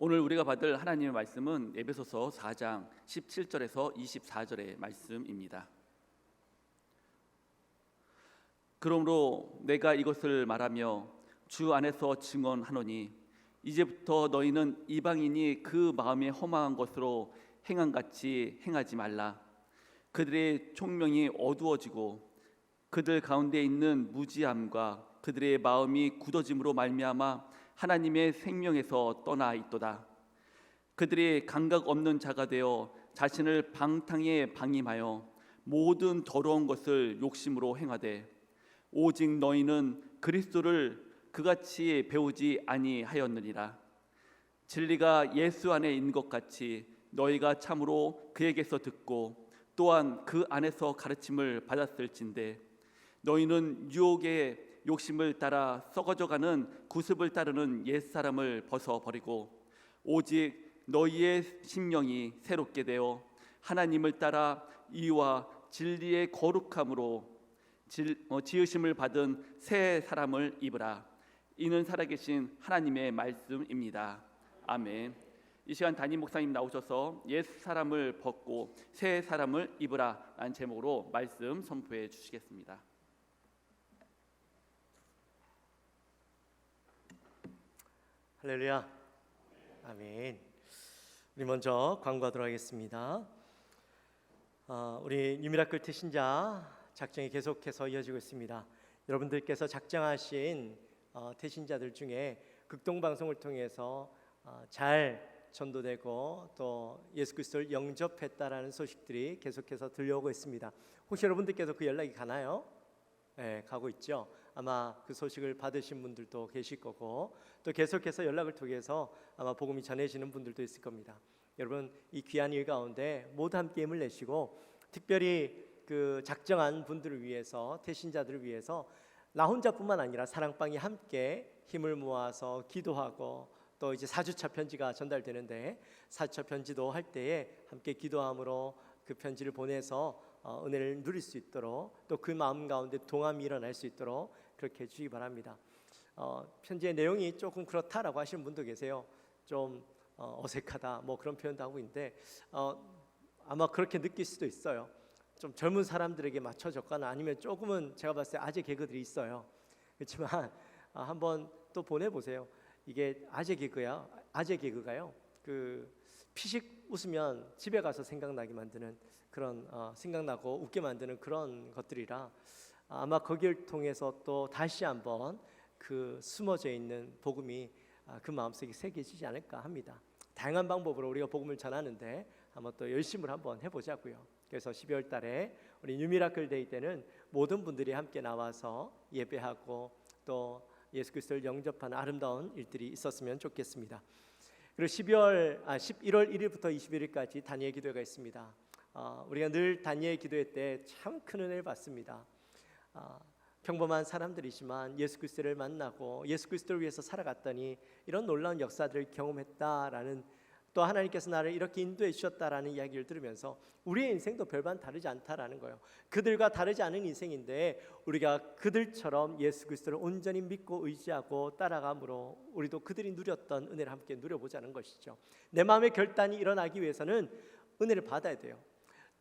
오늘 우리가 받을 하나님의 말씀은 에베소서 4장 17절에서 24절의 말씀입니다. 그러므로 내가 이것을 말하며 주 안에서 증언하노니 이제부터 너희는 이방인이 그 마음에 허망한 것으로 행함같이 행하지 말라. 그들의 총명이 어두워지고 그들 가운데 있는 무지함과 그들의 마음이 굳어짐으로 말미암아 하나님의 생명에서 떠나 있도다. 그들이 감각 없는 자가 되어 자신을 방탕에 방임하여 모든 더러운 것을 욕심으로 행하되 오직 너희는 그리스도를 그같이 배우지 아니하였느니라. 진리가 예수 안에 있는 것 같이 너희가 참으로 그에게서 듣고 또한 그 안에서 가르침을 받았을진데 너희는 유혹의 욕심을 따라 썩어져가는 구습을 따르는 옛사람을 벗어버리고 오직 너희의 심령이 새롭게 되어 하나님을 따라 이와 진리의 거룩함으로 지으심을 받은 새 사람을 입으라. 이는 살아계신 하나님의 말씀입니다. 아멘. 이 시간 담임 목사님 나오셔서 옛 사람을 벗고 새 사람을 입으라 라는 제목으로 말씀 선포해 주시겠습니다. 할렐루야. 아멘. 우리 먼저 광고하도록 하겠습니다. 우리 뉴미라클 태신자 작정이 계속해서 이어지고 있습니다. 여러분들께서 작정하신 태신자들 중에 극동방송을 통해서 잘 전도되고 또 예수 그리스도를 영접했다라는 소식들이 계속해서 들려오고 있습니다. 혹시 여러분들께서 그 연락이 가나요? 네, 가고 있죠. 아마 그 소식을 받으신 분들도 계실 거고 또 계속해서 연락을 통해서 아마 복음이 전해지는 분들도 있을 겁니다. 여러분, 이 귀한 일 가운데 모두 함께 힘을 내시고 특별히 그 작정한 분들을 위해서, 태신자들을 위해서 나 혼자뿐만 아니라 사랑방이 함께 힘을 모아서 기도하고 또 이제 4주차 편지가 전달되는데 4주차 편지도 할 때에 함께 기도함으로 그 편지를 보내서 은혜를 누릴 수 있도록 또 그 마음 가운데 동함이 일어날 수 있도록 그렇게 해주시기 바랍니다. 편지의 내용이 조금 그렇다라고 하시는 분도 계세요. 좀 어색하다 뭐 그런 표현도 하고 있는데 아마 그렇게 느낄 수도 있어요. 좀 젊은 사람들에게 맞춰졌거나 아니면 조금은 제가 봤을 때 아재 개그들이 있어요. 그렇지만 한번 또 보내보세요. 이게 아재 개그가요. 그 피식 웃으면 집에 가서 생각나게 만드는 그런 생각나고 웃게 만드는 그런 것들이라 아마 거기를 통해서 또 다시 한번 그 숨어져 있는 복음이 그 마음속에 새겨지지 않을까 합니다. 다양한 방법으로 우리가 복음을 전하는데 한번 또 열심을 한번 해보자고요. 그래서 12월 달에 우리 뉴미라클 데이 때는 모든 분들이 함께 나와서 예배하고 또 예수 그리스도를 영접하는 아름다운 일들이 있었으면 좋겠습니다. 그리고 11월 1일부터 21일까지 다니엘 기도회가 있습니다. 우리가 늘 다니엘 기도회 때 참 큰 은혜를 받습니다. 평범한 사람들이지만 예수 그리스도를 만나고 예수 그리스도를 위해서 살아갔더니 이런 놀라운 역사들을 경험했다라는 또 하나님께서 나를 이렇게 인도해 주셨다라는 이야기를 들으면서 우리의 인생도 별반 다르지 않다라는 거예요. 그들과 다르지 않은 인생인데 우리가 그들처럼 예수 그리스도를 온전히 믿고 의지하고 따라감으로 우리도 그들이 누렸던 은혜를 함께 누려보자는 것이죠. 내 마음의 결단이 일어나기 위해서는 은혜를 받아야 돼요.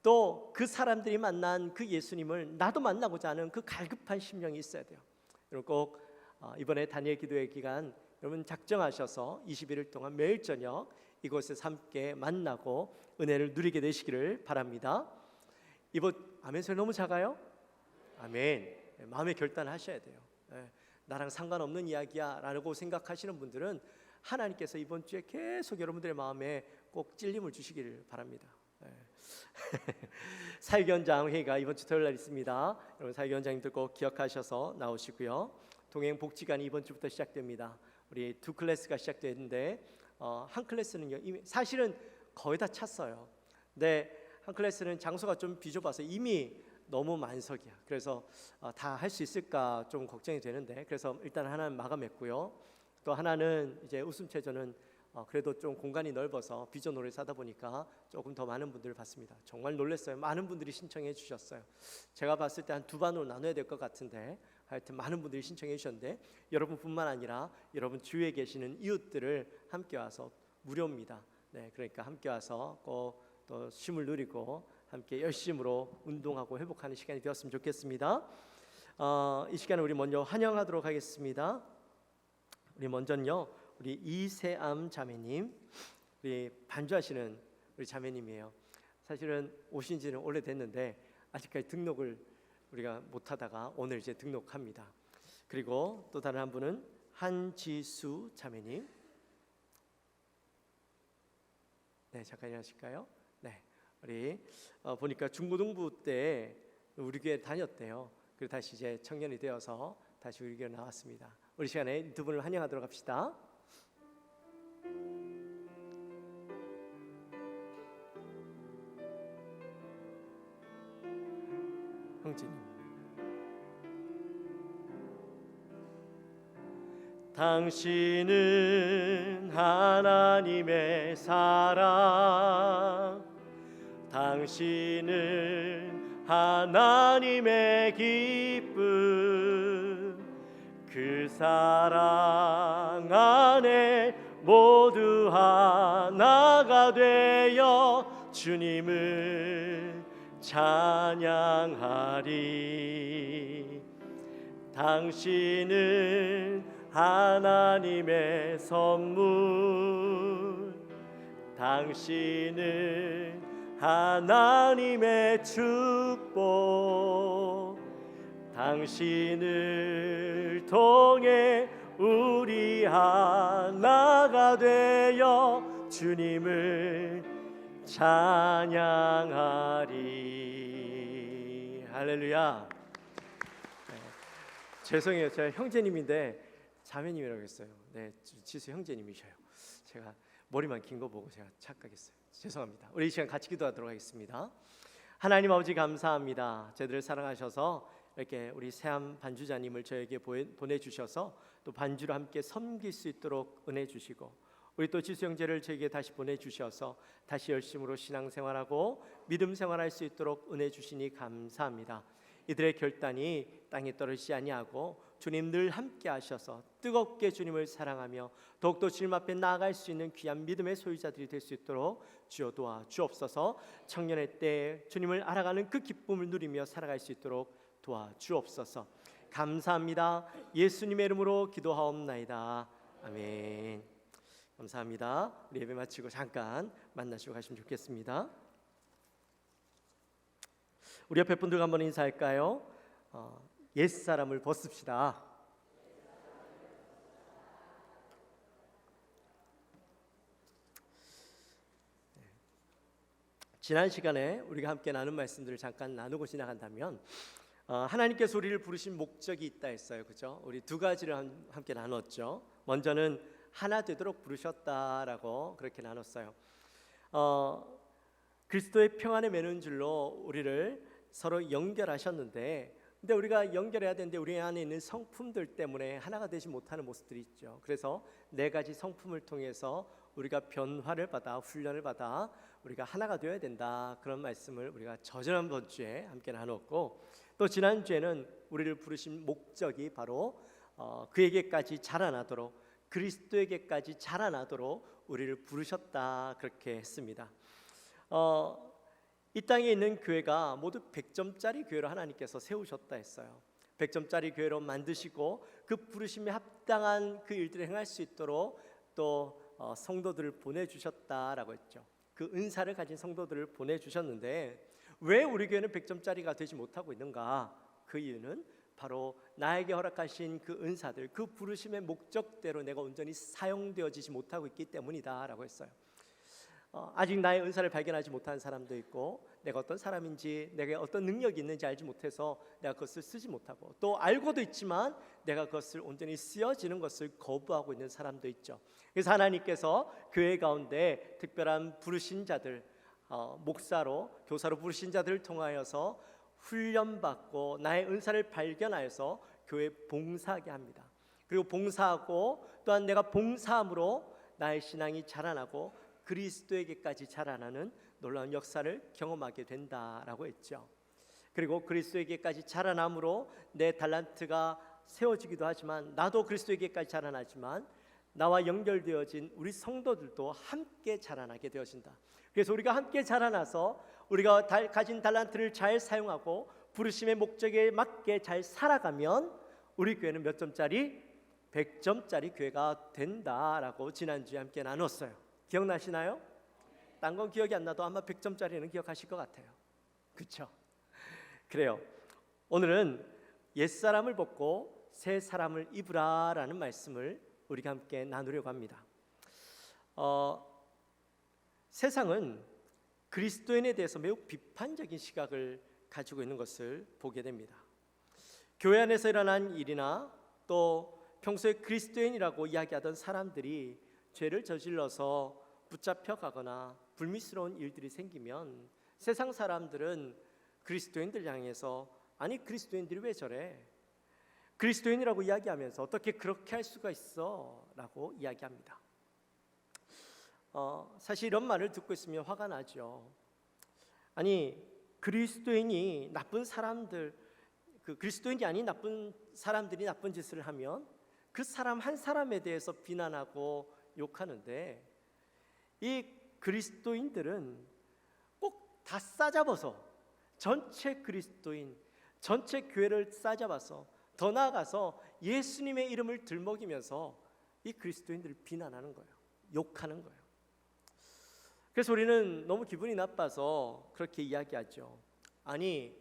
또 그 사람들이 만난 그 예수님을 나도 만나고자 하는 그 갈급한 심령이 있어야 돼요. 여러분 꼭 이번에 다니엘 기도회 기간 여러분 작정하셔서 21일 동안 매일 저녁 이곳에서 함께 만나고 은혜를 누리게 되시기를 바랍니다. 이번 아멘 소리 너무 작아요? 아멘. 마음의 결단을 하셔야 돼요. 나랑 상관없는 이야기야 라고 생각하시는 분들은 하나님께서 이번 주에 계속 여러분들의 마음에 꼭 찔림을 주시기를 바랍니다. 사역위원장 회의가 이번 주 토요일 날 있습니다. 여러분 사역위원장님들 꼭 기억하셔서 나오시고요. 동행복지관이 이번 주부터 시작됩니다. 우리 두 클래스가 시작됐는데 한 클래스는요 이미 사실은 거의 다 찼어요. 근데 한 클래스는 장소가 좀 비좁아서 이미 너무 만석이야. 그래서 다 할 수 있을까 좀 걱정이 되는데 그래서 일단 하나는 마감했고요. 또 하나는 이제 웃음체조는 그래도 좀 공간이 넓어서 비전 노래 사다 보니까 조금 더 많은 분들을 봤습니다. 정말 놀랐어요. 많은 분들이 신청해 주셨어요. 제가 봤을 때 한 두 반으로 나눠야 될 것 같은데 하여튼 많은 분들이 신청해 주셨는데 여러분뿐만 아니라 여러분 주위에 계시는 이웃들을 함께 와서 무료입니다. 네, 그러니까 함께 와서 꼭 또 쉼을 누리고 함께 열심으로 운동하고 회복하는 시간이 되었으면 좋겠습니다. 이 시간에 우리 먼저 환영하도록 하겠습니다. 우리 먼저는요, 우리 이세암 자매님, 우리 반주하시는 우리 자매님이에요. 사실은 오신 지는 오래됐는데 아직까지 등록을 우리가 못하다가 오늘 이제 등록합니다. 그리고 또 다른 한 분은 한지수 자매님. 네, 잠깐 일하실까요? 네, 우리 보니까 중고등부 때 우리 교회 다녔대요. 그리고 다시 이제 청년이 되어서 다시 우리 교회 나왔습니다. 우리 시간에 두 분을 환영하도록 합시다. 형제님. 당신은 하나님의 사랑, 당신은 하나님의 기쁨, 그 사랑 안에 모두 하나가 되어 주님을 찬양하리. 당신은 하나님의 선물, 당신은 하나님의 축복, 당신을 통해 우리 하나가 되어 주님을 찬양하리. 할렐루야. 죄송해요, 제가 형제님인데 자매님이라고 했어요. 네, 지수 형제님이셔요. 제가 머리만 긴 거 보고 제가 착각했어요. 죄송합니다. 우리 이 시간 같이 기도하도록 하겠습니다. 하나님 아버지 감사합니다. 저희들을 사랑하셔서 이렇게 우리 세암 반주자님을 저에게 보내주셔서 또 반주로 함께 섬길 수 있도록 은혜 주시고, 우리 또 지수 형제를 저에게 다시 보내주셔서 다시 열심으로 신앙생활하고 믿음 생활할 수 있도록 은혜 주시니 감사합니다. 이들의 결단이 땅에 떨어지지 아니하고 주님 늘 함께 하셔서 뜨겁게 주님을 사랑하며 더욱더 주님 앞에 나아갈 수 있는 귀한 믿음의 소유자들이 될 수 있도록 주여 도와 주옵소서. 청년의 때에 주님을 알아가는 그 기쁨을 누리며 살아갈 수 있도록 도와 주옵소서. 감사합니다. 예수님의 이름으로 기도하옵나이다. 아멘. 감사합니다. 우리 예배 마치고 잠깐 만나시고 가시면 좋겠습니다. 우리 옆에 분들과 한번 인사할까요? 옛사람을 벗읍시다. 지난 시간에 우리가 함께 나눈 말씀들을 잠깐 나누고 지나간다면 하나님께서 우리를 부르신 목적이 있다 했어요. 그죠? 우리 두 가지를 함께 나눴죠. 먼저는 하나 되도록 부르셨다라고 그렇게 나눴어요. 그리스도의 평안에 매는 줄로 우리를 서로 연결하셨는데, 근데 우리가 연결해야 되는데 우리 안에 있는 성품들 때문에 하나가 되지 못하는 모습들이 있죠. 그래서 네 가지 성품을 통해서 우리가 변화를 받아 훈련을 받아 우리가 하나가 되어야 된다, 그런 말씀을 우리가 저지난번 주에 함께 나눴고, 또 지난주에는 우리를 부르신 목적이 바로 그에게까지 자라나도록, 그리스도에게까지 자라나도록 우리를 부르셨다, 그렇게 했습니다. 이 땅에 있는 교회가 모두 100점짜리 교회로 하나님께서 세우셨다 했어요. 100점짜리 교회로 만드시고 그 부르심에 합당한 그 일들을 행할 수 있도록 또 성도들을 보내주셨다라고 했죠. 그 은사를 가진 성도들을 보내주셨는데 왜 우리 교회는 100점짜리가 되지 못하고 있는가? 그 이유는 바로 나에게 허락하신 그 은사들, 그 부르심의 목적대로 내가 온전히 사용되어지지 못하고 있기 때문이다라고 했어요. 아직 나의 은사를 발견하지 못한 사람도 있고, 내가 어떤 사람인지, 내게 어떤 능력이 있는지 알지 못해서 내가 그것을 쓰지 못하고, 또 알고도 있지만 내가 그것을 온전히 쓰여지는 것을 거부하고 있는 사람도 있죠. 그래서 하나님께서 교회 가운데 특별한 부르신 자들, 목사로, 교사로 부르신 자들을 통하여서 훈련받고 나의 은사를 발견하여서 교회에 봉사하게 합니다. 그리고 봉사하고 또한 내가 봉사함으로 나의 신앙이 자라나고 그리스도에게까지 자라나는 놀라운 역사를 경험하게 된다라고 했죠. 그리고 그리스도에게까지 자라남으로 내 달란트가 세워지기도 하지만, 나도 그리스도에게까지 자라나지만 나와 연결되어진 우리 성도들도 함께 자라나게 되어진다. 그래서 우리가 함께 자라나서 우리가 가진 달란트를 잘 사용하고 부르심의 목적에 맞게 잘 살아가면 우리 교회는 몇 점짜리? 100점짜리 교회가 된다라고 지난주에 함께 나눴어요. 기억나시나요? 딴 건 기억이 안 나도 아마 100점짜리는 기억하실 것 같아요. 그렇죠? 그래요. 오늘은 옛사람을 벗고 새 사람을 입으라라는 말씀을 우리가 함께 나누려고 합니다. 세상은 그리스도인에 대해서 매우 비판적인 시각을 가지고 있는 것을 보게 됩니다. 교회 안에서 일어난 일이나 또 평소에 그리스도인이라고 이야기하던 사람들이 죄를 저질러서 붙잡혀가거나 불미스러운 일들이 생기면 세상 사람들은 그리스도인들 향해서 아니 그리스도인들이 왜 저래? 그리스도인이라고 이야기하면서 어떻게 그렇게 할 수가 있어? 라고 이야기합니다. 사실 이런 말을 듣고 있으면 화가 나죠. 아니 그리스도인이 나쁜 사람들, 그리스도인이 아닌 나쁜 사람들이 나쁜 짓을 하면 그 사람 한 사람에 대해서 비난하고 욕하는데 이 그리스도인들은 꼭 다 싸잡아서 전체 그리스도인, 전체 교회를 싸잡아서 더 나아가서 예수님의 이름을 들먹이면서 이 그리스도인들을 비난하는 거예요. 욕하는 거예요. 그래서 우리는 너무 기분이 나빠서 그렇게 이야기하죠. 아니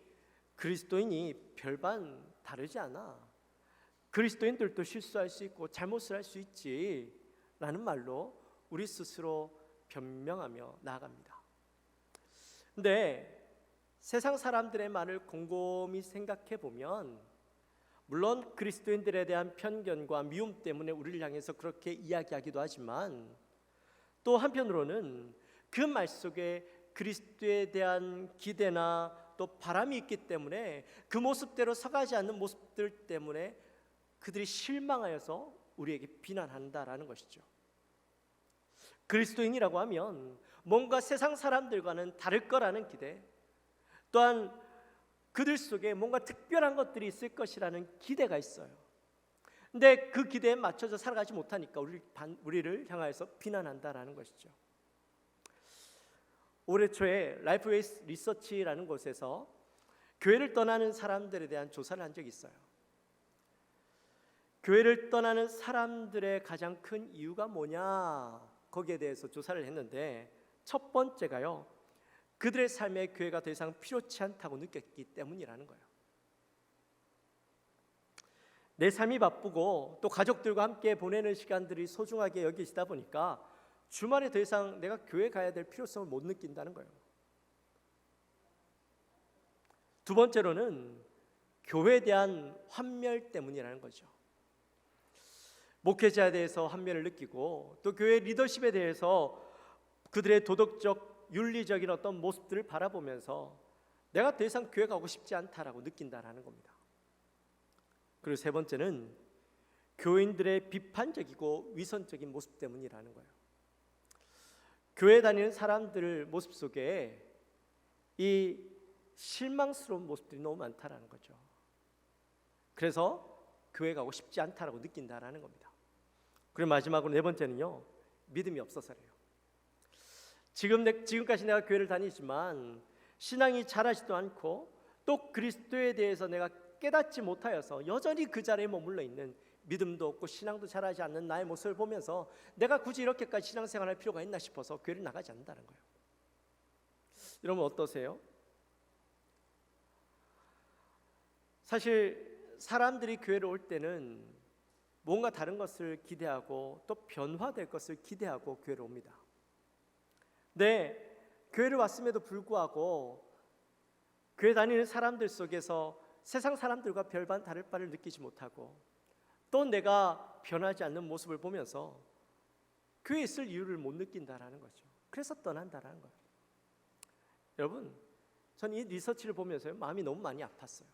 그리스도인이 별반 다르지 않아. 그리스도인들도 실수할 수 있고 잘못을 할 수 있지 라는 말로 우리 스스로 변명하며 나아갑니다. 근데 세상 사람들의 말을 곰곰이 생각해 보면 물론 그리스도인들에 대한 편견과 미움 때문에 우리를 향해서 그렇게 이야기하기도 하지만 또 한편으로는 그 말 속에 그리스도에 대한 기대나 또 바람이 있기 때문에 그 모습대로 서가지 않는 모습들 때문에 그들이 실망하여서 우리에게 비난한다라는 것이죠. 그리스도인이라고 하면 뭔가 세상 사람들과는 다를 거라는 기대, 또한 그들 속에 뭔가 특별한 것들이 있을 것이라는 기대가 있어요. 근데 그 기대에 맞춰서 살아가지 못하니까 우리를 향하여서 비난한다라는 것이죠. 올해 초에 라이프웨이스 리서치라는 곳에서 교회를 떠나는 사람들에 대한 조사를 한 적이 있어요. 교회를 떠나는 사람들의 가장 큰 이유가 뭐냐, 거기에 대해서 조사를 했는데 첫 번째가요, 그들의 삶에 교회가 더 이상 필요치 않다고 느꼈기 때문이라는 거예요. 내 삶이 바쁘고 또 가족들과 함께 보내는 시간들이 소중하게 여기시다 보니까 주말에 더 이상 내가 교회 가야 될 필요성을 못 느낀다는 거예요. 두 번째로는 교회에 대한 환멸 때문이라는 거죠. 목회자에 대해서 환멸을 느끼고 또 교회 리더십에 대해서 그들의 도덕적, 윤리적인 어떤 모습들을 바라보면서 내가 더 이상 교회 가고 싶지 않다라고 느낀다라는 겁니다. 그리고 세 번째는 교인들의 비판적이고 위선적인 모습 때문이라는 거예요. 교회 다니는 사람들 모습 속에 이 실망스러운 모습들이 너무 많다라는 거죠. 그래서 교회 가고 싶지 않다라고 느낀다라는 겁니다. 그리고 마지막으로 네 번째는요, 믿음이 없어서래요. 지금까지 내가 교회를 다니지만 신앙이 자라지도 않고 또 그리스도에 대해서 내가 깨닫지 못하여서 여전히 그 자리에 머물러 있는, 믿음도 없고 신앙도 자라지 않는 나의 모습을 보면서 내가 굳이 이렇게까지 신앙생활할 필요가 있나 싶어서 교회를 나가지 않는다는 거예요. 여러분 어떠세요? 사실 사람들이 교회를 올 때는 뭔가 다른 것을 기대하고 또 변화될 것을 기대하고 교회를 옵니다. 네, 교회를 왔음에도 불구하고 교회 다니는 사람들 속에서 세상 사람들과 별반 다를 바를 느끼지 못하고 또 내가 변하지 않는 모습을 보면서 교회에 있을 이유를 못 느낀다라는 거죠. 그래서 떠난다라는 거예요. 여러분, 전 이 리서치를 보면서 마음이 너무 많이 아팠어요.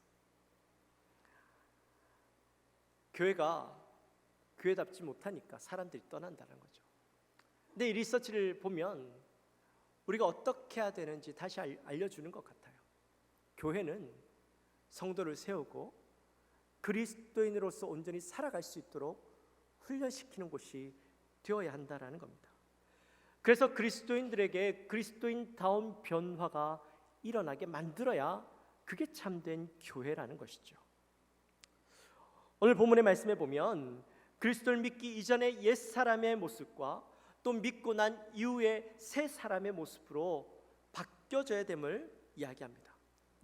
교회가 교회답지 못하니까 사람들이 떠난다는 거죠. 근데 이 리서치를 보면 우리가 어떻게 해야 되는지 다시 알려주는 것 같아요. 교회는 성도를 세우고 그리스도인으로서 온전히 살아갈 수 있도록 훈련시키는 곳이 되어야 한다라는 겁니다. 그래서 그리스도인들에게 그리스도인다운 변화가 일어나게 만들어야 그게 참된 교회라는 것이죠. 오늘 본문의 말씀에 보면 그리스도를 믿기 이전의 옛사람의 모습과 또 믿고 난 이후의 새 사람의 모습으로 바뀌어져야 됨을 이야기합니다.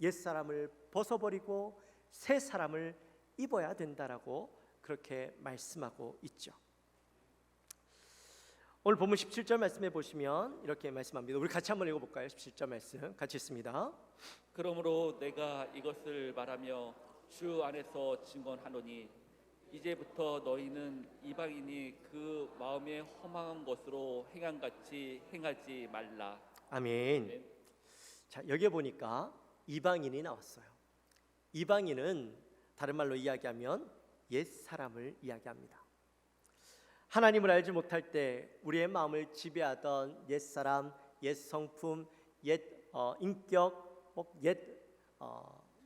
옛사람을 벗어버리고 새 사람을 입어야 된다라고 그렇게 말씀하고 있죠. 오늘 본문 17절 말씀해 보시면 이렇게 말씀합니다. 우리 같이 한번 읽어볼까요? 17절 말씀 같이 읽습니다. 그러므로 내가 이것을 말하며 주 안에서 증언하노니 이제부터 너희는 이방인이 그 마음에 허망한 것으로 행함같이 행하지 말라. 아멘. 네. 자, 여기에 보니까 이방인이 나왔어요. 이방인은 다른 말로 이야기하면 옛 사람을 이야기합니다. 하나님을 알지 못할 때 우리의 마음을 지배하던 옛 사람, 옛 성품, 옛 인격, 옛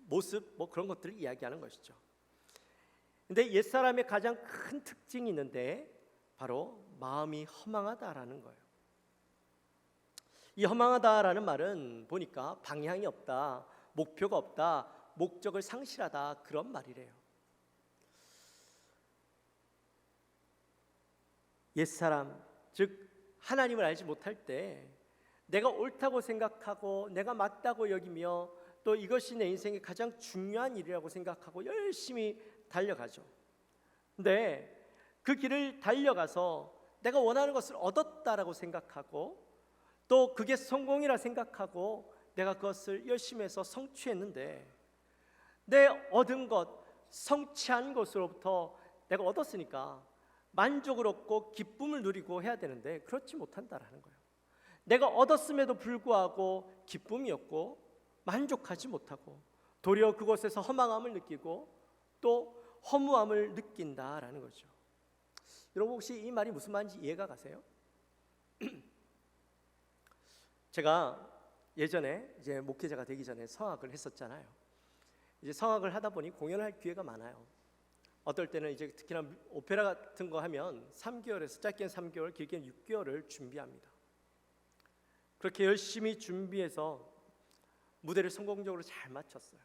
모습, 그런 것들을 이야기하는 것이죠. 근데 옛 사람의 가장 큰 특징이 있는데 바로 마음이 허망하다라는 거예요. 이 허망하다라는 말은 보니까 방향이 없다, 목표가 없다, 목적을 상실하다 그런 말이래요. 옛사람, 즉 하나님을 알지 못할 때 내가 옳다고 생각하고 내가 맞다고 여기며 또 이것이 내 인생의 가장 중요한 일이라고 생각하고 열심히 달려가죠. 근데 그 길을 달려가서 내가 원하는 것을 얻었다라고 생각하고 또 그게 성공이라 생각하고 내가 그것을 열심히 해서 성취했는데 내 얻은 것, 성취한 것으로부터 내가 얻었으니까 만족을 얻고 기쁨을 누리고 해야 되는데 그렇지 못한다라는 거예요. 내가 얻었음에도 불구하고 기쁨이 없고 만족하지 못하고 도리어 그곳에서 허망함을 느끼고 또 허무함을 느낀다라는 거죠. 여러분 혹시 이 말이 무슨 말인지 이해가 가세요? 제가 예전에 이제 목회자가 되기 전에 성악을 했었잖아요. 이제 성악을 하다 보니 공연을 할 기회가 많아요. 어떨 때는 이제 특히나 오페라 같은 거 하면 3개월에서 짧게는 3개월, 길게는 6개월을 준비합니다. 그렇게 열심히 준비해서 무대를 성공적으로 잘 마쳤어요.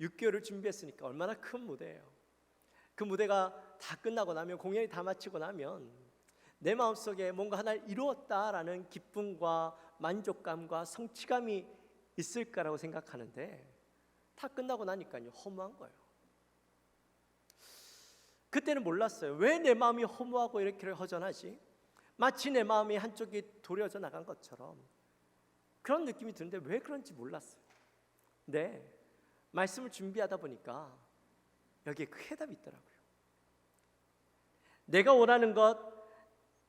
6개월을 준비했으니까 얼마나 큰 무대예요. 그 무대가 다 끝나고 나면 공연이 다 마치고 나면 내 마음속에 뭔가 하나를 이루었다라는 기쁨과 만족감과 성취감이 있을 거라고 생각하는데 다 끝나고 나니까요 허무한 거예요. 그때는 몰랐어요. 왜 내 마음이 허무하고 이렇게 허전하지? 마치 내 마음이 한쪽이 도려져 나간 것처럼 그런 느낌이 드는데 왜 그런지 몰랐어요. 근데 말씀을 준비하다 보니까 여기에 그 해답이 있더라고요. 내가 원하는 것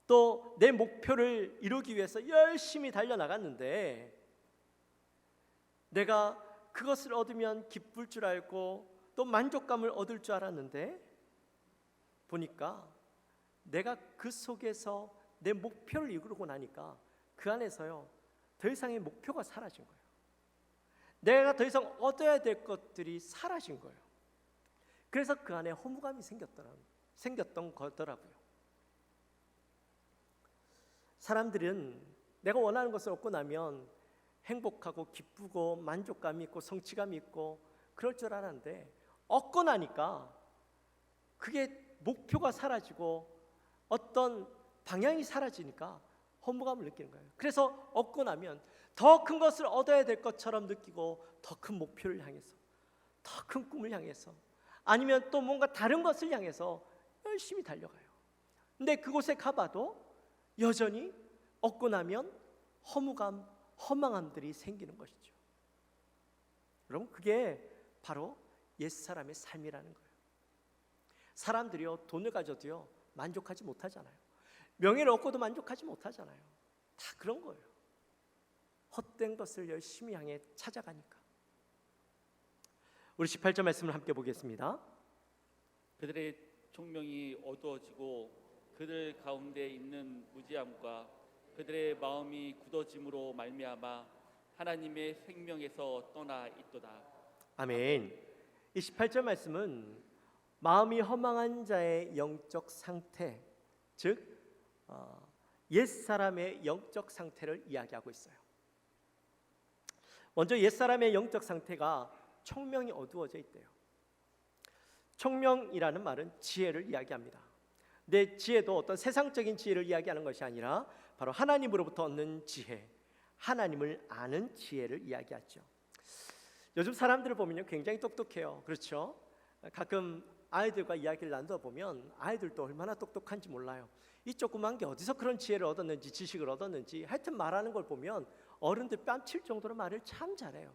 또 내 목표를 이루기 위해서 열심히 달려나갔는데 내가 그것을 얻으면 기쁠 줄 알고 또 만족감을 얻을 줄 알았는데 보니까 내가 그 속에서 내 목표를 이루고 나니까 그 안에서요 더 이상의 목표가 사라진 거예요. 내가 더 이상 얻어야 될 것들이 사라진 거예요. 그래서 그 안에 허무감이 생겼던 거더라고요. 사람들은 내가 원하는 것을 얻고 나면 행복하고 기쁘고 만족감이 있고 성취감이 있고 그럴 줄 알았는데 얻고 나니까 그게 목표가 사라지고 어떤 방향이 사라지니까 허무감을 느끼는 거예요. 그래서 얻고 나면 더 큰 것을 얻어야 될 것처럼 느끼고 더 큰 목표를 향해서 더 큰 꿈을 향해서 아니면 또 뭔가 다른 것을 향해서 열심히 달려가요. 근데 그곳에 가봐도 여전히 얻고 나면 허무감, 허망함들이 생기는 것이죠. 여러분 그게 바로 옛사람의 삶이라는 거예요. 사람들이요 돈을 가져도요 만족하지 못하잖아요. 명예를 얻고도 만족하지 못하잖아요. 다 그런 거예요. 헛된 것을 열심히 향해 찾아가니까. 우리 18절 말씀을 함께 보겠습니다. 그들의 총명이 어두워지고 그들 가운데 있는 무지함과 그들의 마음이 굳어짐으로 말미암아 하나님의 생명에서 떠나 있도다. 아멘. 이 18절 말씀은 마음이 허망한 자의 영적 상태, 즉 옛사람의 영적 상태를 이야기하고 있어요. 먼저 옛사람의 영적 상태가 총명이 어두워져 있대요. 총명이라는 말은 지혜를 이야기합니다. 근데 지혜도 어떤 세상적인 지혜를 이야기하는 것이 아니라 바로 하나님으로부터 얻는 지혜, 하나님을 아는 지혜를 이야기하죠. 요즘 사람들을 보면요, 굉장히 똑똑해요. 그렇죠? 가끔 아이들과 이야기를 나누다 보면 아이들도 얼마나 똑똑한지 몰라요. 이 조그만 게 어디서 그런 지혜를 얻었는지, 지식을 얻었는지, 하여튼 말하는 걸 보면 어른들 뺨칠 정도로 말을 참 잘해요.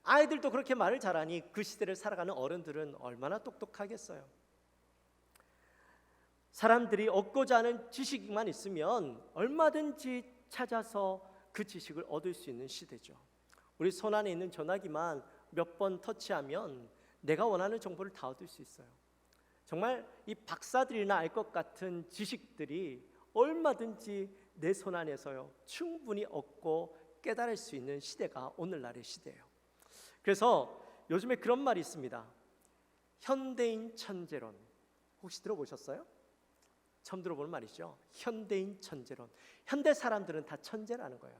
아이들도 그렇게 말을 잘하니 그 시대를 살아가는 어른들은 얼마나 똑똑하겠어요. 사람들이 얻고자 하는 지식만 있으면 얼마든지 찾아서 그 지식을 얻을 수 있는 시대죠. 우리 손 안에 있는 전화기만 몇 번 터치하면 내가 원하는 정보를 다 얻을 수 있어요. 정말 이 박사들이나 알 것 같은 지식들이 얼마든지 내 손 안에서요 충분히 얻고 깨달을 수 있는 시대가 오늘날의 시대예요. 그래서 요즘에 그런 말이 있습니다. 현대인 천재론. 혹시 들어보셨어요? 처음 들어보는 말이죠. 현대인 천재론. 현대 사람들은 다 천재라는 거예요.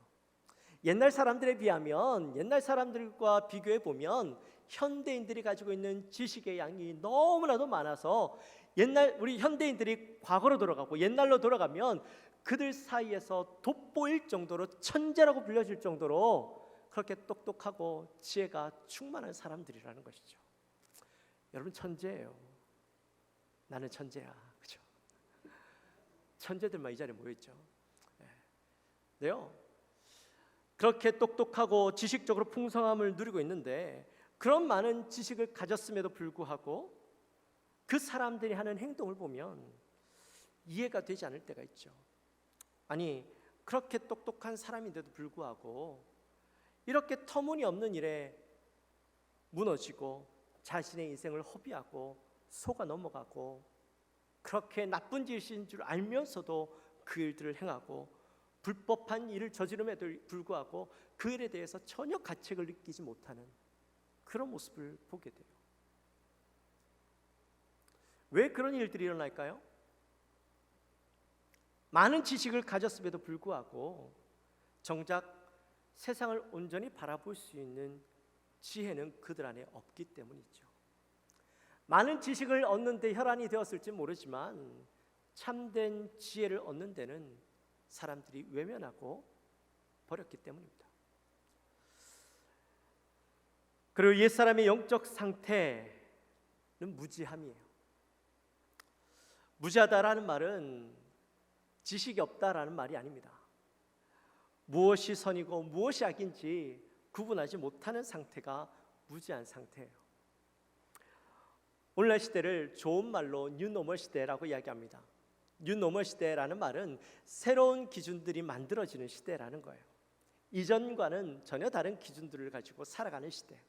옛날 사람들에 비하면, 옛날 사람들과 비교해 보면 현대인들이 가지고 있는 지식의 양이 너무나도 많아서 옛날 우리 현대인들이 과거로 돌아가고 옛날로 돌아가면 그들 사이에서 돋보일 정도로 천재라고 불려질 정도로 그렇게 똑똑하고 지혜가 충만한 사람들이라는 것이죠. 여러분 천재예요. 나는 천재야. 그렇죠? 천재들만 이 자리에 모여있죠. 네요. 그렇게 똑똑하고 지식적으로 풍성함을 누리고 있는데 그런 많은 지식을 가졌음에도 불구하고 그 사람들이 하는 행동을 보면 이해가 되지 않을 때가 있죠. 아니 그렇게 똑똑한 사람인데도 불구하고 이렇게 터무니없는 일에 무너지고 자신의 인생을 허비하고 속아 넘어가고 그렇게 나쁜 짓인 줄 알면서도 그 일들을 행하고 불법한 일을 저지름에도 불구하고 그 일에 대해서 전혀 가책을 느끼지 못하는 그런 모습을 보게 돼요. 왜 그런 일들이 일어날까요? 많은 지식을 가졌음에도 불구하고 정작 세상을 온전히 바라볼 수 있는 지혜는 그들 안에 없기 때문이죠. 많은 지식을 얻는 데 혈안이 되었을지 모르지만 참된 지혜를 얻는 데는 사람들이 외면하고 버렸기 때문입니다. 그리고 옛사람의 영적 상태는 무지함이에요. 무지하다라는 말은 지식이 없다라는 말이 아닙니다. 무엇이 선이고 무엇이 악인지 구분하지 못하는 상태가 무지한 상태예요. 오늘날 시대를 좋은 말로 뉴노멀 시대라고 이야기합니다. 뉴노멀 시대라는 말은 새로운 기준들이 만들어지는 시대라는 거예요. 이전과는 전혀 다른 기준들을 가지고 살아가는 시대.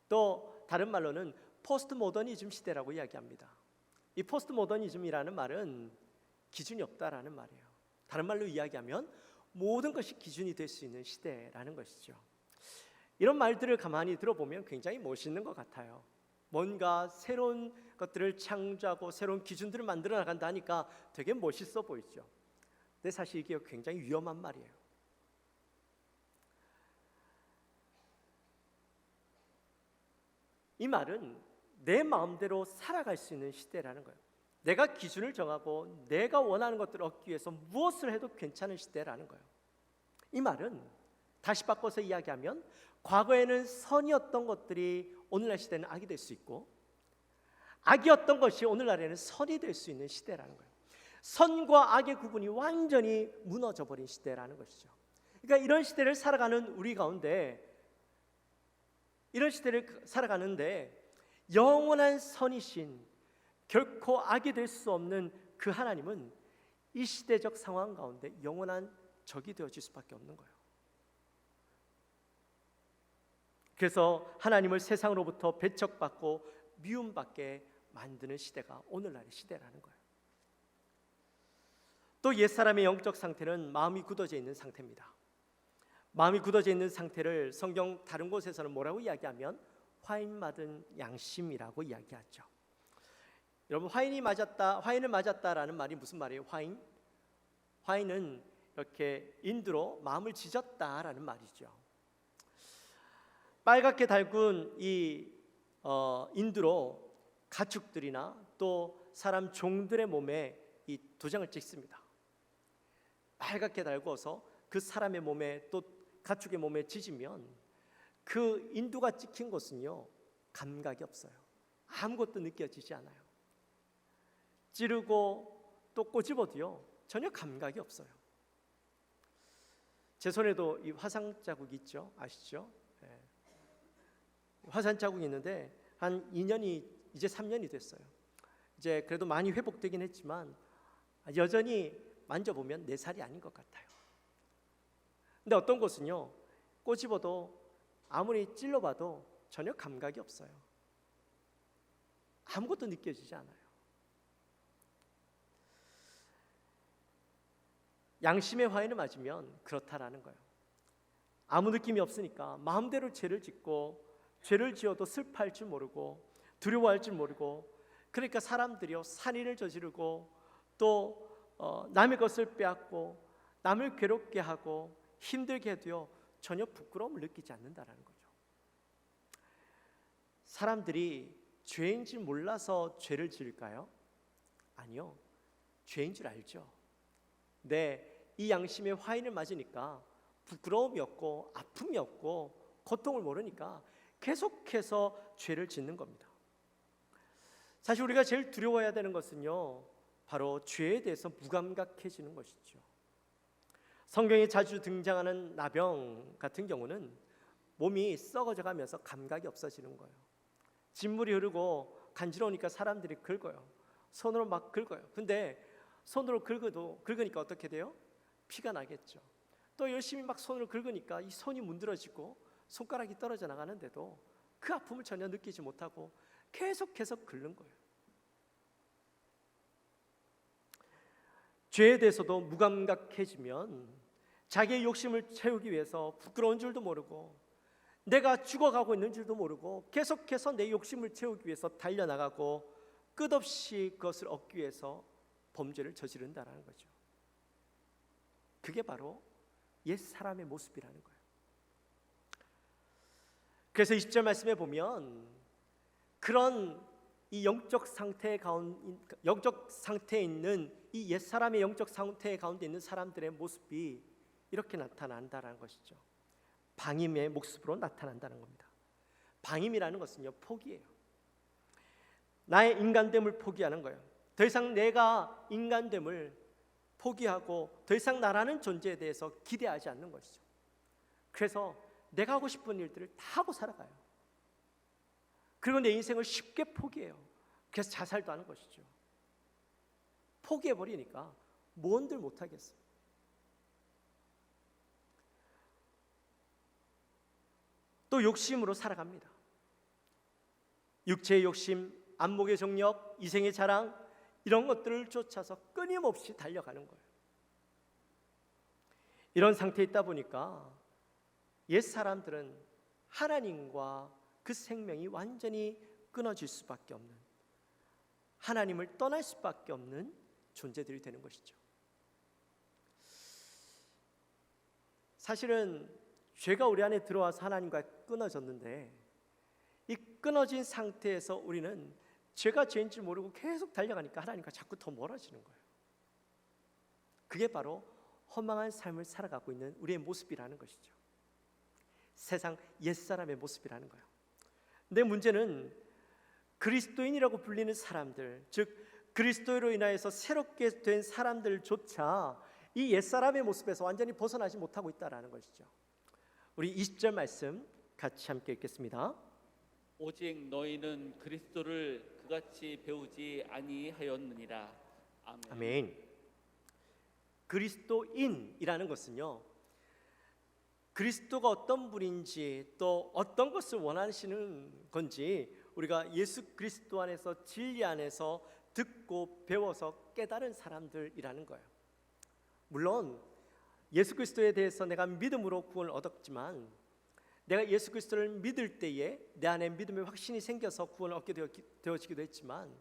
또 다른 말로는 포스트 모더니즘 시대라고 이야기합니다. 이 포스트 모더니즘이라는 말은 기준이 없다라는 말이에요. 다른 말로 이야기하면 모든 것이 기준이 될 수 있는 시대라는 것이죠. 이런 말들을 가만히 들어보면 굉장히 멋있는 것 같아요. 뭔가 새로운 것들을 창조하고 새로운 기준들을 만들어 나간다 하니까 되게 멋있어 보이죠. 근데 사실 이게 굉장히 위험한 말이에요. 이 말은 내 마음대로 살아갈 수 있는 시대라는 거예요. 내가 기준을 정하고 내가 원하는 것들을 얻기 위해서 무엇을 해도 괜찮은 시대라는 거예요. 이 말은 다시 바꿔서 이야기하면 과거에는 선이었던 것들이 오늘날 시대는 악이 될 수 있고 악이었던 것이 오늘날에는 선이 될 수 있는 시대라는 거예요. 선과 악의 구분이 완전히 무너져 버린 시대라는 것이죠. 그러니까 이런 시대를 살아가는 우리 가운데 이런 시대를 살아가는데 영원한 선이신 결코 악이 될 수 없는 그 하나님은 이 시대적 상황 가운데 영원한 적이 되어질 수밖에 없는 거예요. 그래서 하나님을 세상으로부터 배척받고 미움받게 만드는 시대가 오늘날의 시대라는 거예요. 또 옛사람의 영적 상태는 마음이 굳어져 있는 상태입니다. 마음이 굳어져 있는 상태를 성경 다른 곳에서는 뭐라고 이야기하면 화인 맞은 양심이라고 이야기하죠. 여러분 화인을 맞았다라는 말이 무슨 말이에요? 화인? 화인은 이렇게 인두로 마음을 지졌다라는 말이죠. 빨갛게 달군 이 인두로 가축들이나 또 사람 종들의 몸에 이 도장을 찍습니다. 빨갛게 달궈서 그 사람의 몸에 또 가축의 몸에 찢으면 그 인두가 찍힌 곳은요 감각이 없어요. 아무것도 느껴지지 않아요. 찌르고 또 꼬집어도요 전혀 감각이 없어요. 제 손에도 이 화상 자국이 있죠. 아시죠? 네. 화상 자국이 있는데 한 2년이 이제 3년이 됐어요. 이제 그래도 많이 회복되긴 했지만 여전히 만져보면 내 살이 아닌 것 같아요. 근데 어떤 곳은요 꼬집어도 아무리 찔러봐도 전혀 감각이 없어요. 아무것도 느껴지지 않아요. 양심의 화인을 맞으면 그렇다라는 거예요. 아무 느낌이 없으니까 마음대로 죄를 짓고 죄를 지어도 슬퍼할 줄 모르고 두려워할 줄 모르고, 그러니까 사람들이요 살인을 저지르고 또 남의 것을 빼앗고 남을 괴롭게 하고 힘들게 해도요 전혀 부끄러움을 느끼지 않는다라는 거죠. 사람들이 죄인 줄 몰라서 죄를 지을까요? 아니요, 죄인 줄 알죠. 이 양심의 화인을 맞으니까 부끄러움이 없고 아픔이 없고 고통을 모르니까 계속해서 죄를 짓는 겁니다. 사실 우리가 제일 두려워해야 되는 것은요 바로 죄에 대해서 무감각해지는 것이죠. 성경에 자주 등장하는 나병 같은 경우는 몸이 썩어져 가면서 감각이 없어지는 거예요. 진물이 흐르고 간지러우니까 사람들이 긁어요. 손으로 막 긁어요. 근데 손으로 긁으니까 어떻게 돼요? 피가 나겠죠. 또 열심히 막 손으로 긁으니까 이 손이 문드러지고 손가락이 떨어져 나가는데도 그 아픔을 전혀 느끼지 못하고 계속해서 긁는 거예요. 죄에 대해서도 무감각해지면 자기의 욕심을 채우기 위해서 부끄러운 줄도 모르고 내가 죽어가고 있는 줄도 모르고 계속해서 내 욕심을 채우기 위해서 달려나가고 끝없이 그것을 얻기 위해서 범죄를 저지른다는 거죠. 그게 바로 옛 사람의 모습이라는 거예요. 그래서 20절 말씀에 보면 그런 이 영적 상태에 있는 이 옛 사람의 영적 상태 가운데 있는 사람들의 모습이 이렇게 나타난다는 것이죠. 방임의 모습으로 나타난다는 겁니다. 방임이라는 것은요 포기예요. 나의 인간됨을 포기하는 거예요. 더 이상 내가 인간됨을 포기하고 더 이상 나라는 존재에 대해서 기대하지 않는 것이죠. 그래서 내가 하고 싶은 일들을 다 하고 살아가요. 그리고 내 인생을 쉽게 포기해요. 그래서 자살도 하는 것이죠. 포기해버리니까 뭔들 못하겠어요. 또 욕심으로 살아갑니다. 육체의 욕심, 안목의 정력, 이생의 자랑, 이런 것들을 쫓아서 끊임없이 달려가는 거예요. 이런 상태에 있다 보니까 옛 사람들은 하나님과 그 생명이 완전히 끊어질 수밖에 없는, 하나님을 떠날 수밖에 없는 존재들이 되는 것이죠. 사실은 죄가 우리 안에 들어와서 하나님과 끊어졌는데 이 끊어진 상태에서 우리는 죄가 죄인 줄 모르고 계속 달려가니까 하나님과 자꾸 더 멀어지는 거예요. 그게 바로 허망한 삶을 살아가고 있는 우리의 모습이라는 것이죠. 세상 옛사람의 모습이라는 거예요. 근데 문제는 그리스도인이라고 불리는 사람들, 즉 그리스도로 인하여서 새롭게 된 사람들조차 이 옛사람의 모습에서 완전히 벗어나지 못하고 있다는 것이죠. 우리 20절 말씀 같이 함께 읽겠습니다. 오직 너희는 그리스도를 그같이 배우지 아니하였느니라. 아멘. 아멘. 그리스도인이라는 것은요, 그리스도가 어떤 분인지 또 어떤 것을 원하시는 건지 우리가 예수 그리스도 안에서 진리 안에서 듣고 배워서 깨달은 사람들이라는 거예요. 물론 예수 그리스도에 대해서 내가 믿음으로 구원을 얻었지만 내가 예수 그리스도를 믿을 때에 내 안에 믿음의 확신이 생겨서 구원을 얻게 되어지기도 했지만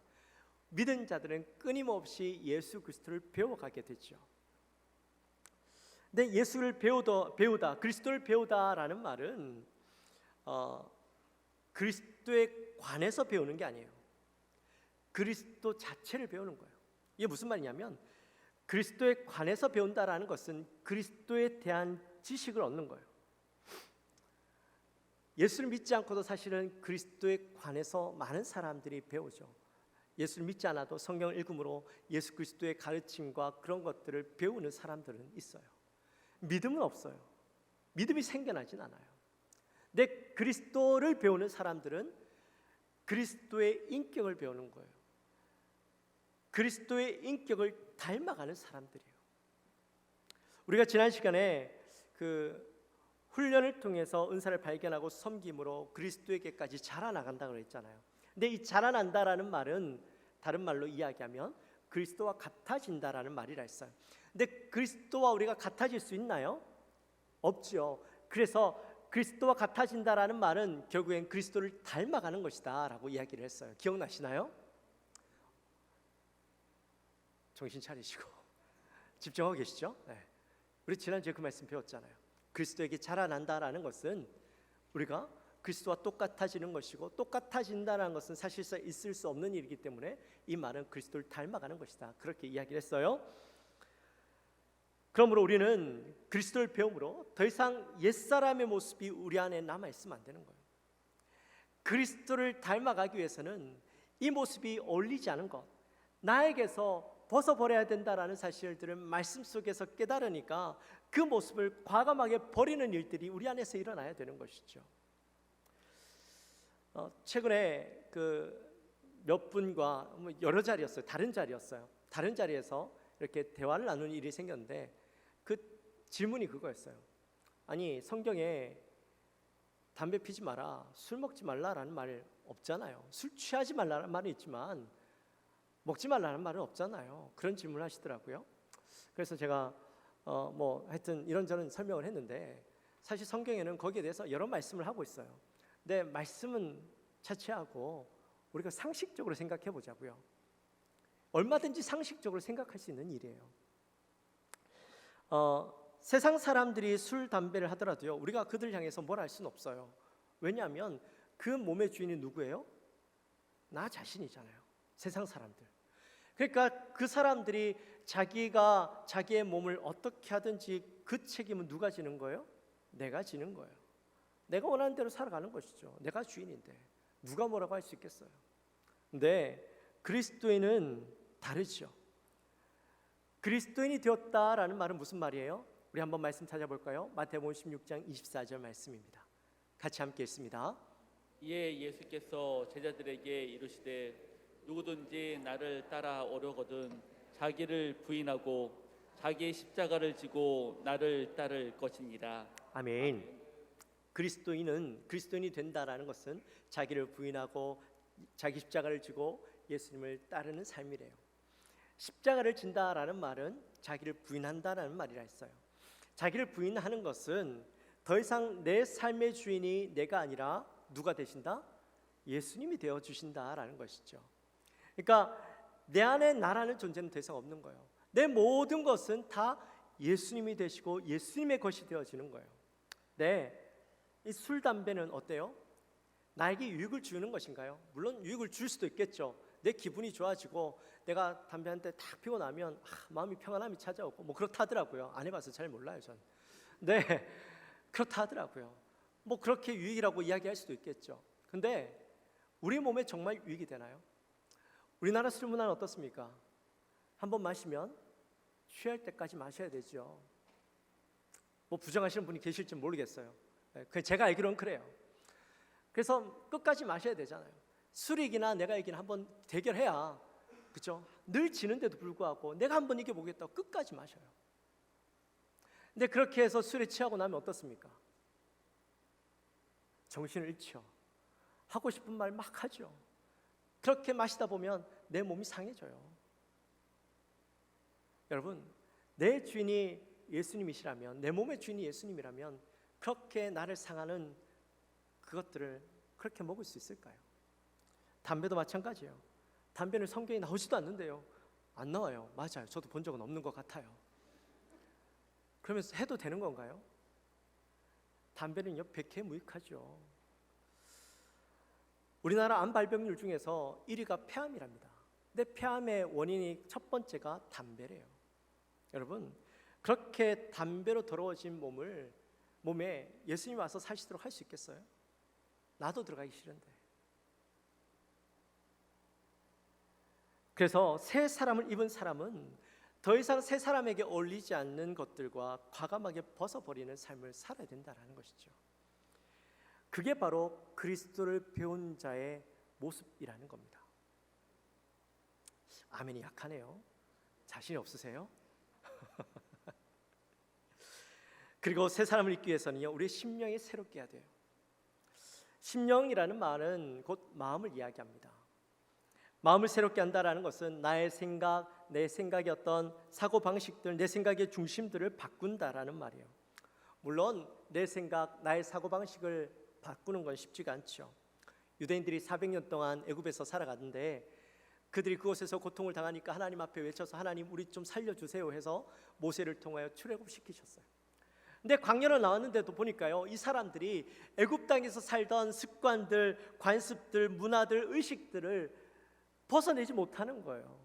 믿은 자들은 끊임없이 예수 그리스도를 배워가게 되죠. 근데 예수를 배우다, 그리스도를 배우다라는 말은 그리스도에 관해서 배우는 게 아니에요. 그리스도 자체를 배우는 거예요. 이게 무슨 말이냐면 그리스도에 관해서 배운다라는 것은 그리스도에 대한 지식을 얻는 거예요. 예수를 믿지 않고도 사실은 그리스도에 관해서 많은 사람들이 배우죠. 예수를 믿지 않아도 성경을 읽음으로 예수 그리스도의 가르침과 그런 것들을 배우는 사람들은 있어요. 믿음은 없어요. 믿음이 생겨나진 않아요. 근데 그리스도를 배우는 사람들은 그리스도의 인격을 배우는 거예요. 그리스도의 인격을 닮아가는 사람들이에요. 우리가 지난 시간에 그 훈련을 통해서 은사를 발견하고 섬김으로 그리스도에게까지 자라나간다고 했잖아요. 근데 이 자라난다라는 말은 다른 말로 이야기하면 그리스도와 같아진다라는 말이라 했어요. 근데 그리스도와 우리가 같아질 수 있나요? 없죠. 그래서 그리스도와 같아진다라는 말은 결국엔 그리스도를 닮아가는 것이다라고 이야기를 했어요. 기억나시나요? 정신 차리시고 집중하고 계시죠? 네. 우리 지난주에 그 말씀 배웠잖아요. 그리스도에게 자라난다라는 것은 우리가 그리스도와 똑같아지는 것이고, 똑같아진다는 것은 사실상 있을 수 없는 일이기 때문에 이 말은 그리스도를 닮아가는 것이다, 그렇게 이야기를 했어요. 그러므로 우리는 그리스도를 배움으로 더 이상 옛사람의 모습이 우리 안에 남아있으면 안 되는 거예요. 그리스도를 닮아가기 위해서는 이 모습이 어울리지 않은 것, 나에게서 벗어버려야 된다라는 사실들을 말씀 속에서 깨달으니까 그 모습을 과감하게 버리는 일들이 우리 안에서 일어나야 되는 것이죠. 최근에 그 몇 분과 여러 자리였어요. 다른 자리였어요. 다른 자리에서 이렇게 대화를 나누는 일이 생겼는데 그 질문이 그거였어요. 아니, 성경에 담배 피지 마라, 술 먹지 말라라는 말 없잖아요. 술 취하지 말라는 말은 있지만 먹지 말라는 말은 없잖아요. 그런 질문을 하시더라고요. 그래서 제가 하여튼 이런저런 설명을 했는데 사실 성경에는 거기에 대해서 여러 말씀을 하고 있어요. 근데 말씀은 차치하고 우리가 상식적으로 생각해 보자고요. 얼마든지 상식적으로 생각할 수 있는 일이에요. 세상 사람들이 술, 담배를 하더라도요, 우리가 그들 향해서 뭘 할 수는 없어요. 왜냐하면 그 몸의 주인이 누구예요? 나 자신이잖아요. 세상 사람들. 그러니까 그 사람들이 자기가 자기의 몸을 어떻게 하든지 그 책임은 누가 지는 거예요? 내가 지는 거예요. 내가 원하는 대로 살아가는 것이죠. 내가 주인인데 누가 뭐라고 할 수 있겠어요? 근데 그리스도인은 다르죠. 그리스도인이 되었다라는 말은 무슨 말이에요? 우리 한번 말씀 찾아볼까요? 마태복음 16장 24절 말씀입니다. 같이 함께 읽습니다. 이에 예수께서 제자들에게 이르시되 누구든지 나를 따라오려거든 자기를 부인하고 자기의 십자가를 지고 나를 따를 것이니라. 아멘. 그리스도인이 된다라는 것은 자기를 부인하고 자기 십자가를 지고 예수님을 따르는 삶이래요. 십자가를 진다라는 말은 자기를 부인한다라는 말이라 했어요. 자기를 부인하는 것은 더 이상 내 삶의 주인이 내가 아니라 누가 되신다? 예수님이 되어 주신다라는 것이죠. 그러니까 내 안에 나라는 존재는 더 이상 없는 거예요. 내 모든 것은 다 예수님이 되시고 예수님의 것이 되어지는 거예요. 네, 이 술, 담배는 어때요? 나에게 유익을 주는 것인가요? 물론 유익을 줄 수도 있겠죠. 내 기분이 좋아지고 내가 담배 한 대 딱 피고 나면 마음이 평안함이 찾아오고 그렇다 하더라고요. 안 해봐서 잘 몰라요, 전. 네, 그렇다 하더라고요. 그렇게 유익이라고 이야기할 수도 있겠죠. 근데 우리 몸에 정말 유익이 되나요? 우리나라 술 문화는 어떻습니까? 한번 마시면 취할 때까지 마셔야 되죠. 부정하시는 분이 계실지 모르겠어요. 제가 알기로는 그래요. 그래서 끝까지 마셔야 되잖아요. 술이 이기나 내가 이기나 한번 대결해야, 그렇죠? 늘 지는데도 불구하고 내가 한번 이겨보겠다고 끝까지 마셔요. 근데 그렇게 해서 술에 취하고 나면 어떻습니까? 정신을 잃죠. 하고 싶은 말 막 하죠. 그렇게 마시다 보면 내 몸이 상해져요. 여러분, 내 주인이 예수님이시라면, 내 몸의 주인이 예수님이라면 그렇게 나를 상하는 그것들을 그렇게 먹을 수 있을까요? 담배도 마찬가지예요. 담배는 성경에 나오지도 않는데요. 안 나와요. 맞아요. 저도 본 적은 없는 것 같아요. 그러면서 해도 되는 건가요? 담배는요 백해무익하죠. 우리나라 암 발병률 중에서 1위가 폐암이랍니다. 근데 폐암의 원인이 첫 번째가 담배래요. 여러분, 그렇게 담배로 더러워진 몸에 예수님 와서 사시도록 할 수 있겠어요? 나도 들어가기 싫은데. 그래서 새 사람을 입은 사람은 더 이상 새 사람에게 어울리지 않는 것들과 과감하게 벗어버리는 삶을 살아야 된다는 것이죠. 그게 바로 그리스도를 배운 자의 모습이라는 겁니다. 아멘이 약하네요. 자신이 없으세요? 그리고 새 사람을 입기 위해서는요, 우리의 심령이 새롭게 해야 돼요. 심령이라는 말은 곧 마음을 이야기합니다. 마음을 새롭게 한다라는 것은 나의 생각, 내 생각의 어떤 사고 방식들, 내 생각의 중심들을 바꾼다라는 말이에요. 물론 내 생각, 나의 사고 방식을 바꾸는 건 쉽지가 않죠. 유대인들이 400년 동안 애굽에서 살아가는데 그들이 그곳에서 고통을 당하니까 하나님 앞에 외쳐서 하나님 우리 좀 살려주세요 해서 모세를 통하여 출애굽시키셨어요. 근데 광야로 나왔는데도 보니까요, 이 사람들이 애굽 땅에서 살던 습관들, 관습들, 문화들, 의식들을 벗어내지 못하는 거예요.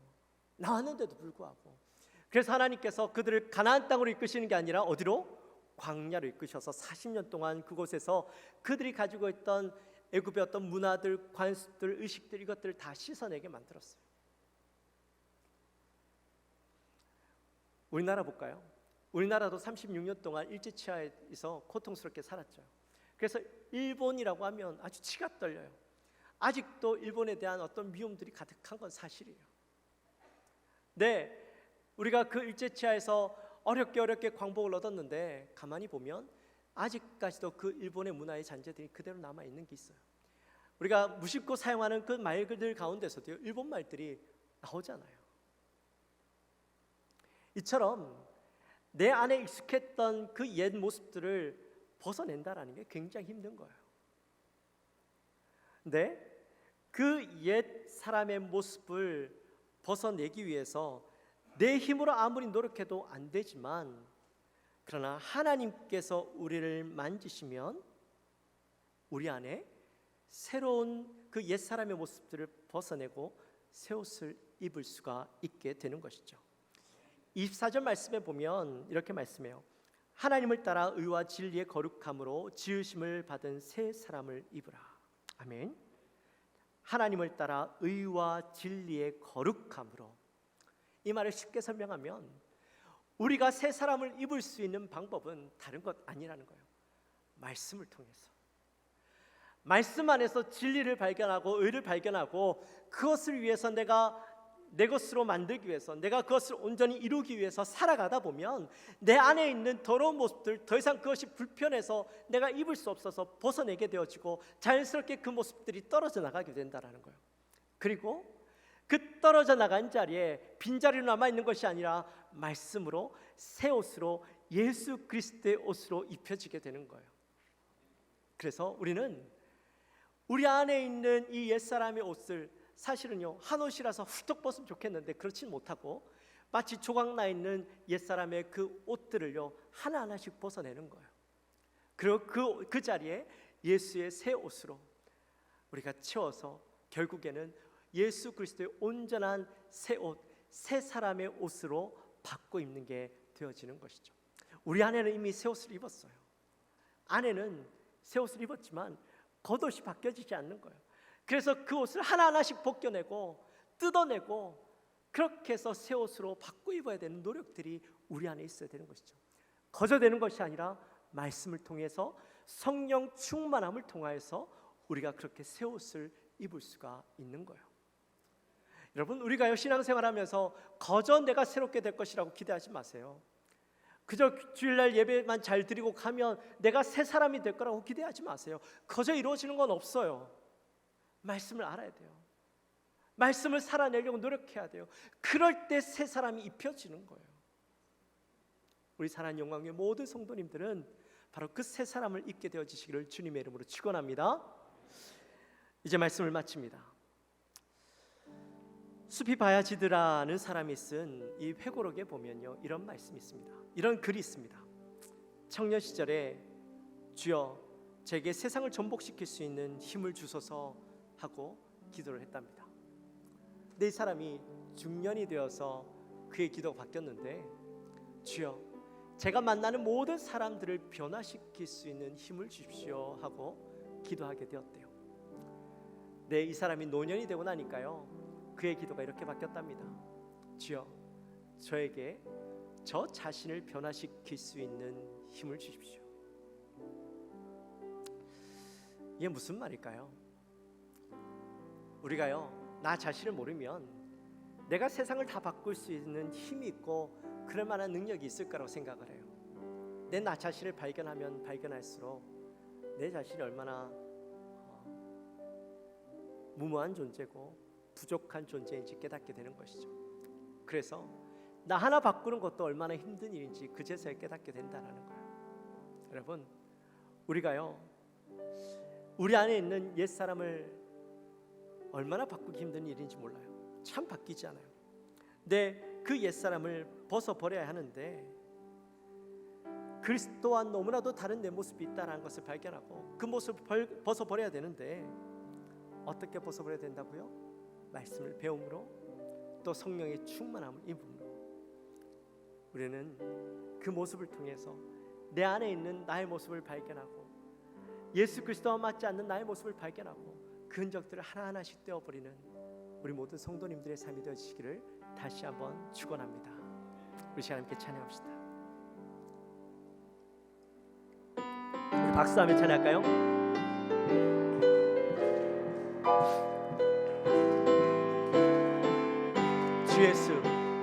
나왔는데도 불구하고. 그래서 하나님께서 그들을 가나안 땅으로 이끄시는 게 아니라 어디로? 광야로 이끄셔서 40년 동안 그곳에서 그들이 가지고 있던 애굽의 어떤 문화들, 관습들, 의식들 이것들을 다 씻어내게 만들었어요. 우리나라 볼까요? 우리나라도 36년 동안 일제치하에서 고통스럽게 살았죠. 그래서 일본이라고 하면 아주 치가 떨려요. 아직도 일본에 대한 어떤 미움들이 가득한 건 사실이에요. 네, 우리가 그 일제치하에서 어렵게 광복을 얻었는데 가만히 보면 아직까지도 그 일본의 문화의 잔재들이 그대로 남아있는 게 있어요. 우리가 무심코 사용하는 그 말들 가운데서도 일본 말들이 나오잖아요. 이처럼 내 안에 익숙했던 그 옛 모습들을 벗어낸다라는 게 굉장히 힘든 거예요. 근데 그 옛 사람의 모습을 벗어내기 위해서 내 힘으로 아무리 노력해도 안 되지만, 그러나 하나님께서 우리를 만지시면 우리 안에 새로운 그 옛 사람의 모습들을 벗어내고 새 옷을 입을 수가 있게 되는 것이죠. 24절 말씀에 보면 이렇게 말씀해요. 하나님을 따라 의와 진리의 거룩함으로 지으심을 받은 새 사람을 입으라. 아멘. 하나님을 따라 의와 진리의 거룩함으로. 이 말을 쉽게 설명하면 우리가 새 사람을 입을 수 있는 방법은 다른 것 아니라는 거예요. 말씀을 통해서. 말씀 안에서 진리를 발견하고 의를 발견하고 그것을 위해서 내가 내 것으로 만들기 위해서, 내가 그것을 온전히 이루기 위해서 살아가다 보면 내 안에 있는 더러운 모습들, 더 이상 그것이 불편해서 내가 입을 수 없어서 벗어내게 되어지고 자연스럽게 그 모습들이 떨어져 나가게 된다는 거예요. 그리고 그 떨어져 나간 자리에 빈자리로 남아있는 것이 아니라 말씀으로, 새 옷으로, 예수 그리스도의 옷으로 입혀지게 되는 거예요. 그래서 우리는 우리 안에 있는 이 옛사람의 옷을 사실은요, 한 옷이라서 훌쩍 벗으면 좋겠는데 그렇진 못하고 마치 조각나 있는 옛사람의 그 옷들을요, 하나하나씩 벗어내는 거예요. 그리고 그 자리에 예수의 새 옷으로 우리가 채워서 결국에는 예수 그리스도의 온전한 새 옷, 새 사람의 옷으로 바꿔 입는 게 되어지는 것이죠. 우리 안에는 이미 새 옷을 입었어요. 안에는 새 옷을 입었지만 겉옷이 바뀌어지지 않는 거예요. 그래서 그 옷을 하나하나씩 벗겨내고 뜯어내고 그렇게 해서 새 옷으로 바꿔 입어야 되는 노력들이 우리 안에 있어야 되는 것이죠. 거저되는 것이 아니라 말씀을 통해서 성령 충만함을 통하여서 우리가 그렇게 새 옷을 입을 수가 있는 거예요. 여러분, 우리가 신앙생활하면서 거저 내가 새롭게 될 것이라고 기대하지 마세요. 그저 주일날 예배만 잘 드리고 가면 내가 새 사람이 될 거라고 기대하지 마세요. 거저 이루어지는 건 없어요. 말씀을 알아야 돼요. 말씀을 살아내려고 노력해야 돼요. 그럴 때 새 사람이 입혀지는 거예요. 우리 사랑하는 영광의 모든 성도님들은 바로 그 새 사람을 입게 되어지시기를 주님의 이름으로 축원합니다. 이제 말씀을 마칩니다. 숲이 바야지드라는 사람이 쓴 이 회고록에 보면요, 이런 말씀이 있습니다. 이런 글이 있습니다. 청년 시절에 주여 제게 세상을 전복시킬 수 있는 힘을 주소서 하고 기도를 했답니다. 근데 이 사람이 중년이 되어서 그의 기도가 바뀌었는데 주여 제가 만나는 모든 사람들을 변화시킬 수 있는 힘을 주십시오 하고 기도하게 되었대요. 네, 이 사람이 노년이 되고 나니까요 그의 기도가 이렇게 바뀌었답니다. 주여 저에게 저 자신을 변화시킬 수 있는 힘을 주십시오. 이게 무슨 말일까요? 우리가요 나 자신을 모르면 내가 세상을 다 바꿀 수 있는 힘이 있고 그럴 만한 능력이 있을 거라고 생각을 해요. 내 나 자신을 발견하면 발견할수록 내 자신이 얼마나 무모한 존재고 부족한 존재인지 깨닫게 되는 것이죠. 그래서 나 하나 바꾸는 것도 얼마나 힘든 일인지 그제서야 깨닫게 된다는 거예요. 여러분 우리가요 우리 안에 있는 옛사람을 얼마나 바꾸기 힘든 일인지 몰라요. 참 바뀌지 않아요. 근데 그 옛사람을 벗어버려야 하는데 그리스도와 너무나도 다른 내 모습이 있다는 것을 발견하고 그 모습을 벗어버려야 되는데 어떻게 벗어버려야 된다고요? 말씀을 배움으로 또 성령의 충만함을 입음으로 우리는 그 모습을 통해서 내 안에 있는 나의 모습을 발견하고 예수 그리스도와 맞지 않는 나의 모습을 발견하고 그 흔적들을 하나하나씩 떼어버리는 우리 모든 성도님들의 삶이 되어지기를 다시 한번 축원합니다. 우리 시간 함께 찬양합시다. 우리 박수하며 찬양할까요?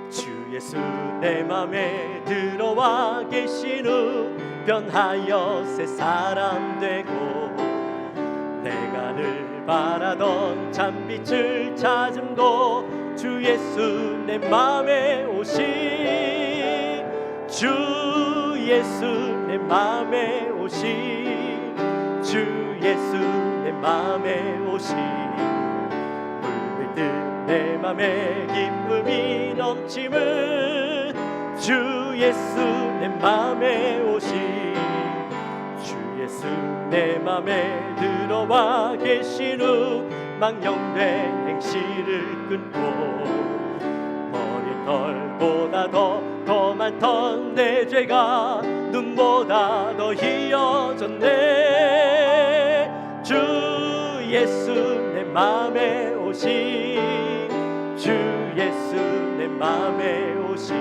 주 예수 내 맘에 들어와 계신 후 변하여 새 사람 되고 내가 늘 바라던 참빛을 찾음도 주 예수 내 맘에 오신 주 예수 내 맘에 오신 주 예수 내 맘에 오신 물밀듯 내 맘에 기쁨이 넘침은 주 예수 내 맘에 오신 주 예수 내 맘에 들어와 계신 후 망령된 행실을 끊고 머리털보다 더 많던 내 죄가 눈보다 더 희어졌네 주 예수 내 맘에 오신 주 예수 내 맘에 오신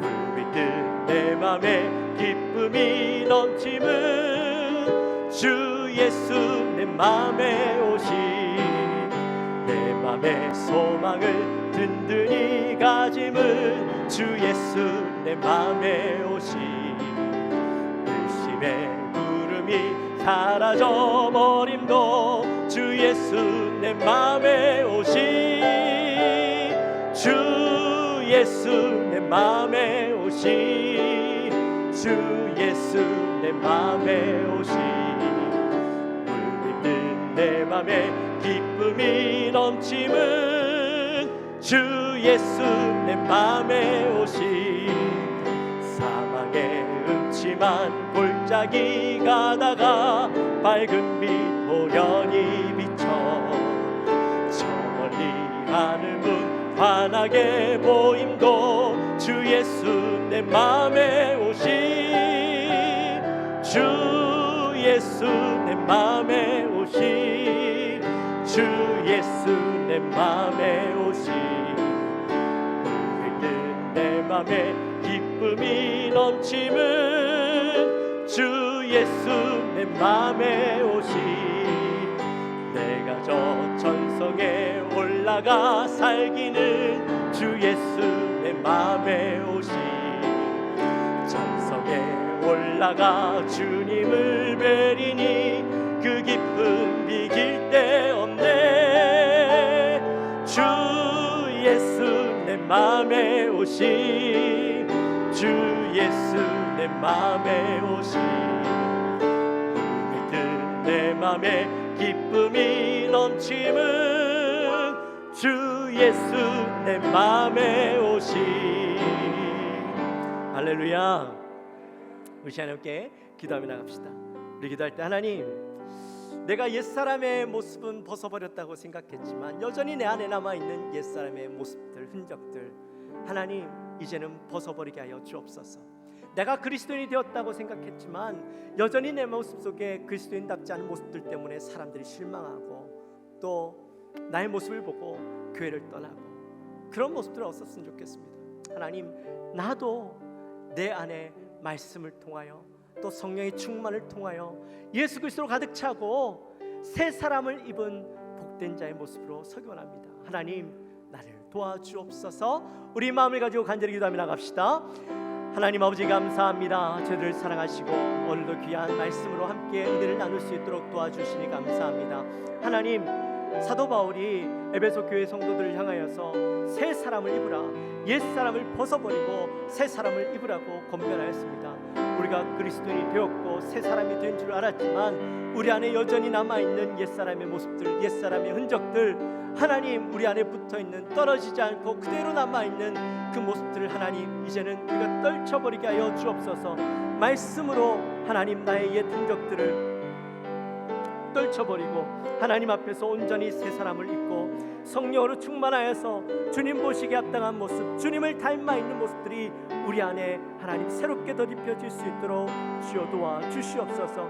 물밀듯 내 맘에 기쁨이 넘침은 주 예수 내 맘에 오신 내 맘의 소망을 든든히 가짐은 주 예수 내 맘에 오신 불심의 구름이 사라져버림도 주 예수 내 맘에 오신 주 예수 내 맘에 오신 주 예수 내 맘에 오신 물밀듯 내 맘에 기쁨이 넘침은 주 예수 내 맘에 오신 사망의 음침한 골짜기 가다가 밝은 빛 호련히 비쳐 저 멀리 하늘문 환하게 보임도 주 예수 내 맘에 오신 주 예수 내 맘에 오신 주 예수 내 맘에 오신 물밀듯 내 맘에 기쁨이 넘침은 주 예수 내 맘에 오신 내가 저 천성에 올라가 살기는 주 예수 내 맘에 오신 천성에 올라가 주님을 뵈리니 그 기쁨 비길 데 없네 주 예수 내 맘에 오신 주 예수 내 맘에 오신 물밀듯 내 맘에 기쁨이 넘침은 주 예수 내 맘에 오신 할렐루야 우리 시간에 함께 기도하며 나갑시다. 우리 기도할 때 하나님, 내가 옛사람의 모습은 벗어버렸다고 생각했지만 여전히 내 안에 남아있는 옛사람의 모습들, 흔적들, 하나님 이제는 벗어버리게 하여 주옵소서. 내가 그리스도인이 되었다고 생각했지만 여전히 내 모습 속에 그리스도인답지 않은 모습들 때문에 사람들이 실망하고 또 나의 모습을 보고 교회를 떠나고 그런 모습들은 없었으면 좋겠습니다. 하나님, 나도 내 안에 말씀을 통하여 또 성령의 충만을 통하여 예수 그리스도로 가득 차고 새 사람을 입은 복된 자의 모습으로 서기 원합니다. 하나님, 나를 도와주옵소서. 우리 마음을 가지고 간절히 기도하며 나갑시다. 하나님 아버지, 감사합니다. 저희들을 사랑하시고 오늘도 귀한 말씀으로 함께 은혜를 나눌 수 있도록 도와주시니 감사합니다. 하나님, 사도 바울이 에베소 교회 성도들을 향하여서 새 사람을 입으라, 옛 사람을 벗어버리고 새 사람을 입으라고 권면하였습니다. 우리가 그리스도인이 되었고 새 사람이 된 줄 알았지만 우리 안에 여전히 남아있는 옛 사람의 모습들, 옛 사람의 흔적들, 하나님 우리 안에 붙어있는, 떨어지지 않고 그대로 남아있는 그 모습들을 하나님 이제는 우리가 떨쳐버리게 하여 주옵소서. 말씀으로 하나님 나의 옛 흔적들을 떨쳐버리고 하나님 앞에서 온전히 새 사람을 입고 성령으로 충만하여서 주님 보시기에 합당한 모습, 주님을 닮아 있는 모습들이 우리 안에 하나님 새롭게 덧입혀질 수 있도록 주여 도와 주시옵소서.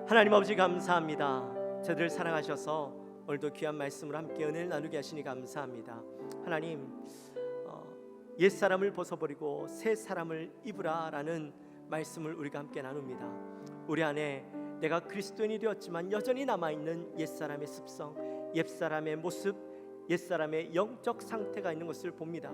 하나님 아버지, 감사합니다. 저들을 사랑하셔서 오늘도 귀한 말씀으로 함께 은혜를 나누게 하시니 감사합니다. 하나님, 옛사람을 벗어버리고 새 사람을 입으라라는 말씀을 우리가 함께 나눕니다. 우리 안에 내가 그리스도인이 되었지만 여전히 남아있는 옛사람의 습성, 옛사람의 모습, 옛사람의 영적 상태가 있는 것을 봅니다.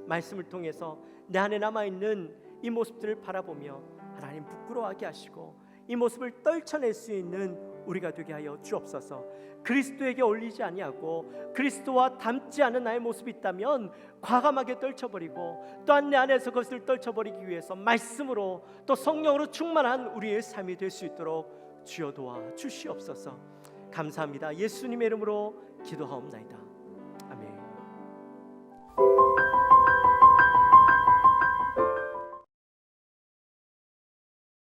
말씀을 통해서 내 안에 남아있는 이 모습들을 바라보며 하나님 부끄러워하게 하시고 이 모습을 떨쳐낼 수 있는 우리가 되게 하여 주옵소서. 그리스도에게 어울리지 아니하고 그리스도와 닮지 않은 나의 모습이 있다면 과감하게 떨쳐버리고 또한 내 안에서 그것을 떨쳐버리기 위해서 말씀으로 또 성령으로 충만한 우리의 삶이 될 수 있도록 주여 도와 주시옵소서. 감사합니다. 예수님의 이름으로 기도하옵나이다.